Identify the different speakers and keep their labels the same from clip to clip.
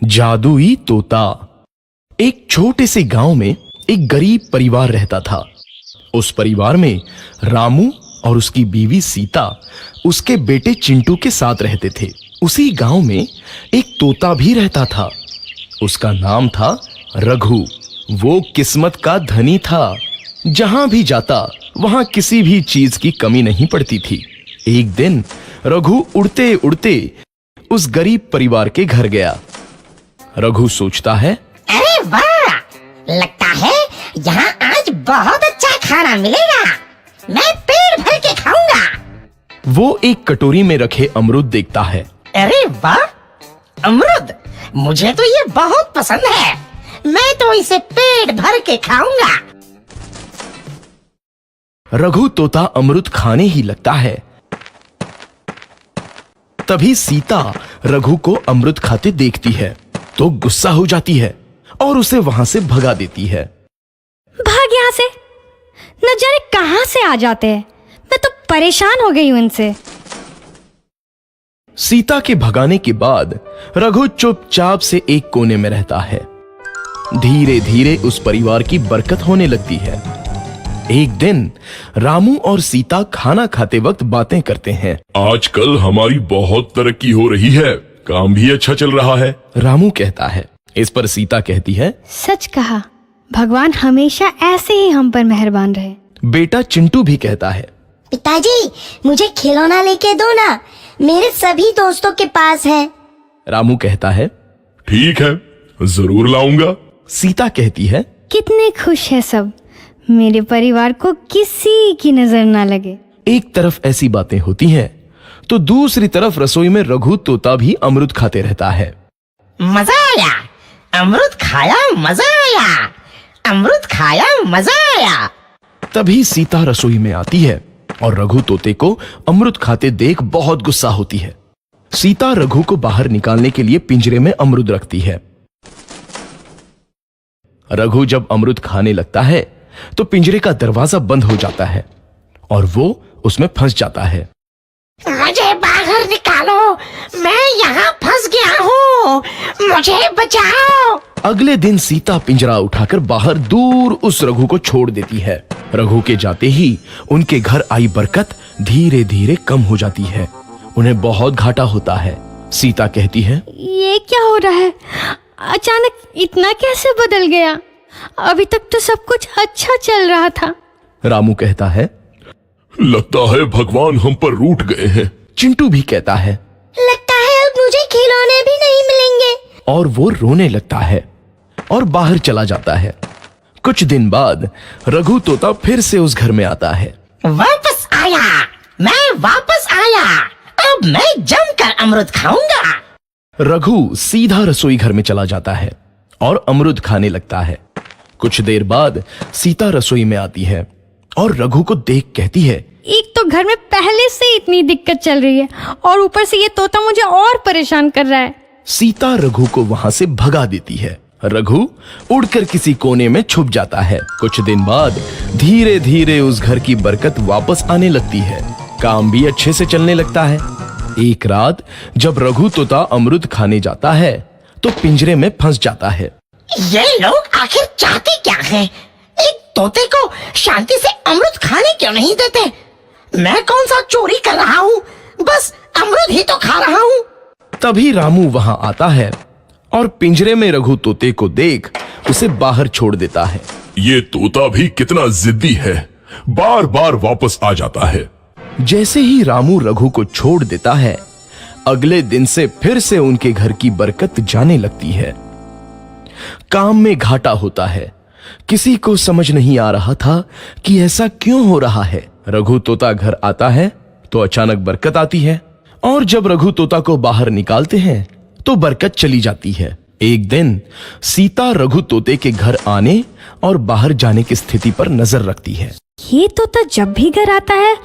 Speaker 1: जादुई तोता। एक छोटे से गांव में एक गरीब परिवार रहता था। उस परिवार में रामू और उसकी बीवी सीता उसके बेटे चिंटू के साथ रहते थे। उसी गांव में एक तोता भी रहता था। उसका नाम था रघु। वो किस्मत का धनी था। जहां भी जाता वहां किसी भी चीज की कमी नहीं पड़ती थी। एक दिन रघु उड़ते उड़ते उस गरीब परिवार के घर गया। रघु सोचता है,
Speaker 2: अरे वाह, लगता है यहाँ आज बहुत अच्छा खाना मिलेगा। मैं पेट भर के खाऊंगा।
Speaker 1: वो एक कटोरी में रखे अमरूद देखता है।
Speaker 2: अरे वाह, अमरूद मुझे तो ये बहुत पसंद है। मैं तो इसे पेट भर के खाऊंगा।
Speaker 1: रघु तोता अमरूद खाने ही लगता है। तभी सीता रघु को अमरूद खाते देखती है तो गुस्सा हो जाती है और उसे वहां से भगा देती है।
Speaker 3: भाग यहाँ से, न जाने कहां से आ जाते हैं। मैं तो परेशान हो गई हूं इनसे।
Speaker 1: सीता के भगाने के बाद रघु चुपचाप से एक कोने में रहता है। धीरे धीरे उस परिवार की बरकत होने लगती है। एक दिन रामू और सीता खाना खाते वक्त बातें करते हैं।
Speaker 4: आजकल हमारी बहुत तरक्की हो रही है, काम भी अच्छा चल रहा है।
Speaker 1: रामू कहता है। इस पर सीता कहती है,
Speaker 3: सच कहा, भगवान हमेशा ऐसे ही हम पर मेहरबान रहे।
Speaker 1: बेटा चिंटू भी कहता है,
Speaker 5: पिताजी मुझे खिलौना लेके दो ना, मेरे सभी दोस्तों के पास है।
Speaker 1: रामू कहता है,
Speaker 4: ठीक है, जरूर लाऊंगा।
Speaker 1: सीता कहती है,
Speaker 3: कितने खुश है सब, मेरे परिवार को किसी की नजर ना लगे।
Speaker 1: एक तरफ ऐसी बातें होती हैं तो दूसरी तरफ रसोई में रघु तोता भी अमरूद खाते रहता है।
Speaker 2: मजा आया, अमरूद खाया, मजा आया, अमरूद खाया, मजा आया।
Speaker 1: तभी सीता रसोई में आती है और रघु तोते को अमरूद खाते देख बहुत गुस्सा होती है। सीता रघु को बाहर निकालने के लिए पिंजरे में अमरूद रखती है। रघु जब अमरूद खाने लगता है तो पिंजरे का दरवाजा बंद हो जाता है और वो उसमें फंस जाता है।
Speaker 2: मुझे बाहर निकालो, मैं यहाँ फंस गया हूँ, मुझे बचाओ।
Speaker 1: अगले दिन सीता पिंजरा उठाकर बाहर दूर उस रघु को छोड़ देती है। रघु के जाते ही उनके घर आई बरकत धीरे धीरे कम हो जाती है। उन्हें बहुत घाटा होता है। सीता कहती है,
Speaker 3: ये क्या हो रहा है, अचानक इतना कैसे बदल गया? अभी तक तो सब कुछ अच्छा चल रहा था।
Speaker 1: रामू कहता है,
Speaker 4: लगता है भगवान हम पर रूठ गए हैं।
Speaker 1: चिंटू भी कहता है,
Speaker 5: लगता है अब मुझे खिलौने भी नहीं मिलेंगे।
Speaker 1: और वो रोने लगता है और बाहर चला जाता है। कुछ दिन बाद रघु तोता फिर से उस घर में आता है।
Speaker 2: वापस आया, मैं वापस आया, अब मैं जमकर अमरूद खाऊंगा।
Speaker 1: रघु सीधा रसोई घर में चला जाता है और अमरूद खाने लगता है। कुछ देर बाद सीता रसोई में आती है और रघु को देख कहती है,
Speaker 3: एक तो घर में पहले से इतनी दिक्कत चल रही है और ऊपर से ये तोता मुझे और परेशान कर रहा है।
Speaker 1: सीता रघु को वहां से भगा देती है। रघु उड़कर किसी कोने में छुप जाता है। कुछ दिन बाद धीरे धीरे उस घर की बरकत वापस आने लगती है। काम भी अच्छे से चलने लगता है। एक रात जब रघु तोता अमरूद खाने जाता है तो पिंजरे में फंस जाता है।
Speaker 2: ये लोग आखिर चाहते क्या हैं? एक तोते को शांति से अमरूद खाने क्यों नहीं देते? मैं कौन सा चोरी कर रहा हूँ? बस अमरूद ही तो खा रहा हूँ।
Speaker 1: तभी रामू वहां आता है और पिंजरे में रघु तोते को देख उसे बाहर छोड़ देता है।
Speaker 4: ये तोता भी कितना जिद्दी है, बार बार वापस आ जाता है।
Speaker 1: जैसे ही रामू रघु को छोड़ देता है, अगले दिन से फिर से उनके घर की बरकत जाने लगती है। काम में घाटा होता है। किसी को समझ नहीं आ रहा था कि ऐसा क्यों हो रहा है। रघु तोता घर आता है तो अचानक बरकत आती है और जब रघु तोता को बाहर निकालते हैं तो बरकत चली जाती है। एक दिन सीता रघु तोते के घर आने और बाहर जाने की स्थिति पर नजर रखती है।
Speaker 3: ये तोता जब भी घर आता है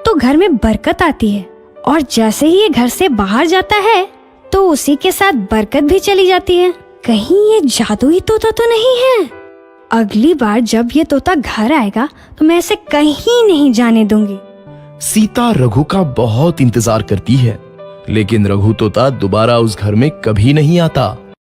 Speaker 3: तो घर में बरकत आती है और जैसे ही ये घर से बाहर जाता है तो उसी के साथ बरकत भी चली जाती है। कहीं ये जादुई तोता तो नहीं है? अगली बार जब ये तोता घर आएगा तो मैं इसे कहीं नहीं जाने दूंगी।
Speaker 1: सीता रघु का बहुत इंतजार करती है लेकिन रघु तोता दोबारा उस घर में कभी नहीं आता।